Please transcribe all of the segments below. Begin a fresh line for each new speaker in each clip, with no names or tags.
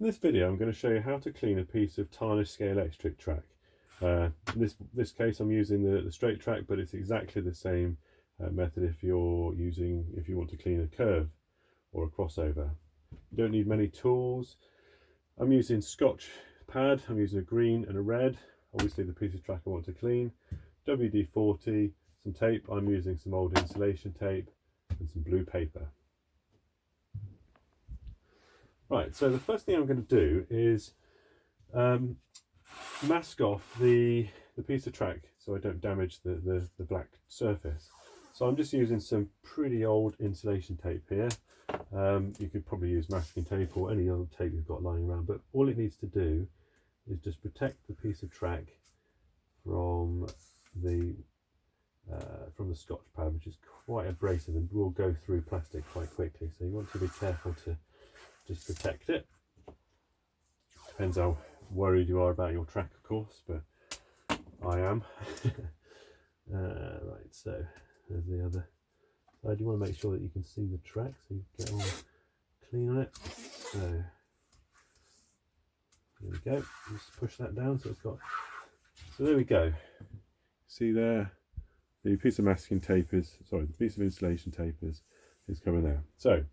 In this video I'm going to show you how to clean a piece of tarnished Scalextric track. In this case I'm using the straight track, but it's exactly the same method if you want to clean a curve or a crossover. You don't need many tools. I'm using Scotchpad, I'm using a green and a red, obviously the piece of track I want to clean, WD-40, some tape, I'm using some old insulation tape and some blue paper. Right, so the first thing I'm going to do is mask off the piece of track so I don't damage the black surface. So I'm just using some pretty old insulation tape here. You could probably use masking tape or any other tape you've got lying around, but all it needs to do is just protect the piece of track from the Scotchpad, which is quite abrasive and will go through plastic quite quickly. So you want to be careful to just protect it. Depends how worried you are about your track, of course, but I am. Right, so there's the other side. You want to make sure that you can see the track so you get all clean on it. So there we go. Just push that down so it's got. So there we go. See there, the piece of masking tape is, sorry, the piece of insulation tape is coming there. So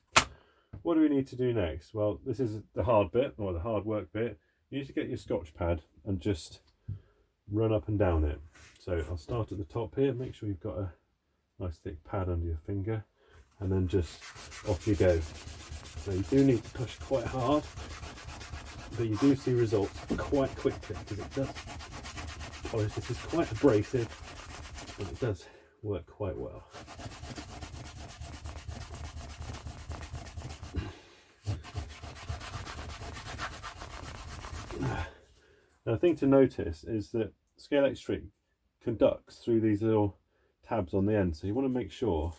what do we need to do next? Well, this is the hard bit, or the hard work bit. You need to get your Scotchpad and just run up and down it. So I'll start at the top here. Make sure you've got a nice thick pad under your finger, and then just off you go. So you do need to push quite hard, but you do see results quite quickly because it does polish. This is quite abrasive, but it does work quite well. Now, the thing to notice is that Scalextric conducts through these little tabs on the end, so you want to make sure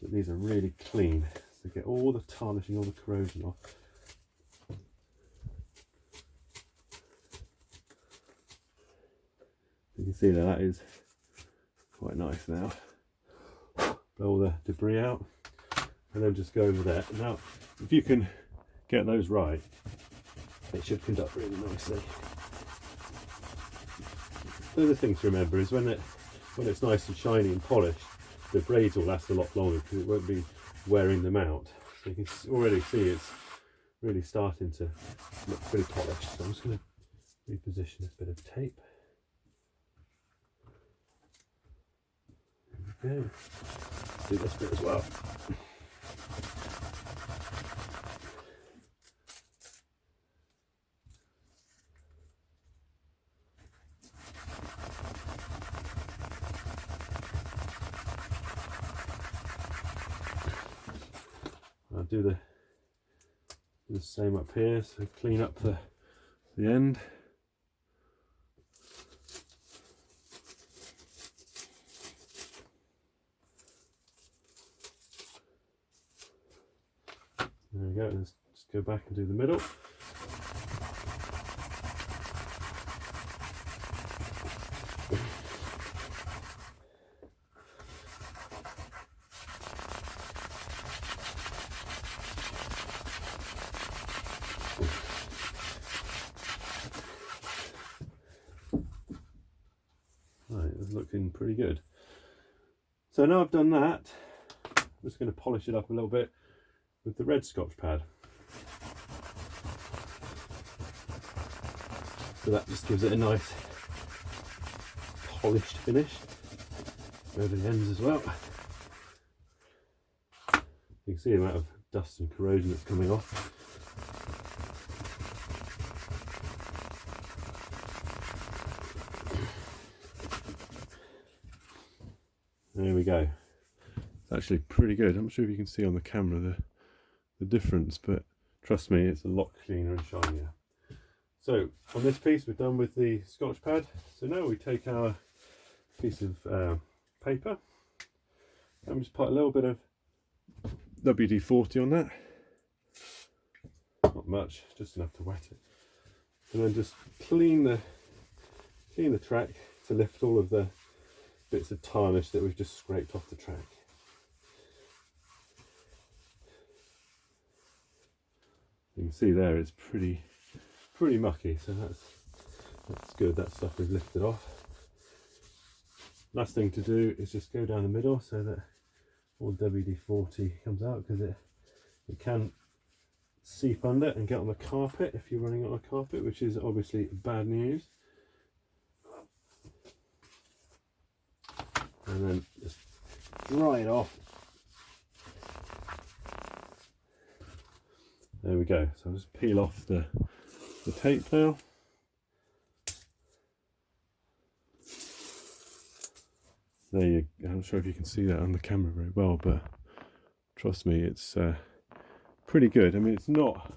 that these are really clean to get all the tarnishing, all the corrosion off. You can see that is quite nice now. Blow all the debris out and then just go over there. Now, if you can get those right, it should conduct really nicely. The other thing to remember is when it's nice and shiny and polished, the braids will last a lot longer because it won't be wearing them out. So you can already see it's really starting to look pretty polished. So I'm just going to reposition this bit of tape. There we go. Let's do this bit as well. I'll do the same up here, so clean up the end. There we go, let's just go back and do the middle. Right, it's looking pretty good. So now I've done that, I'm just going to polish it up a little bit with the red Scotchpad. So that just gives it a nice polished finish over the ends as well. You can see the amount of dust and corrosion that's coming off. There we go. It's actually pretty good. I'm not sure if you can see on the camera the difference, but trust me, it's a lot cleaner and shinier. So on this piece we're done with the Scotchpad. So now we take our piece of paper and we just put a little bit of WD-40 on that. Not much, just enough to wet it. And then just clean the track to lift all of the bits of tarnish that we've just scraped off the track. You can can see there it's pretty mucky, so that's good. That stuff is lifted off. Last thing to do is just go down the middle so that all WD-40 comes out, because it can seep under and get on the carpet if you're running on a carpet, which is obviously bad news. And then just dry it off. There we go. So I'll just peel off the tape now. There you go. I'm not sure if you can see that on the camera very well, but trust me, it's pretty good. I mean, it's not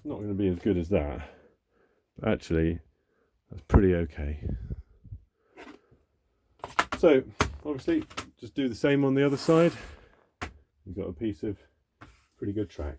going to be as good as that, but actually that's pretty okay. So obviously just do the same on the other side. You've got a piece of pretty good track.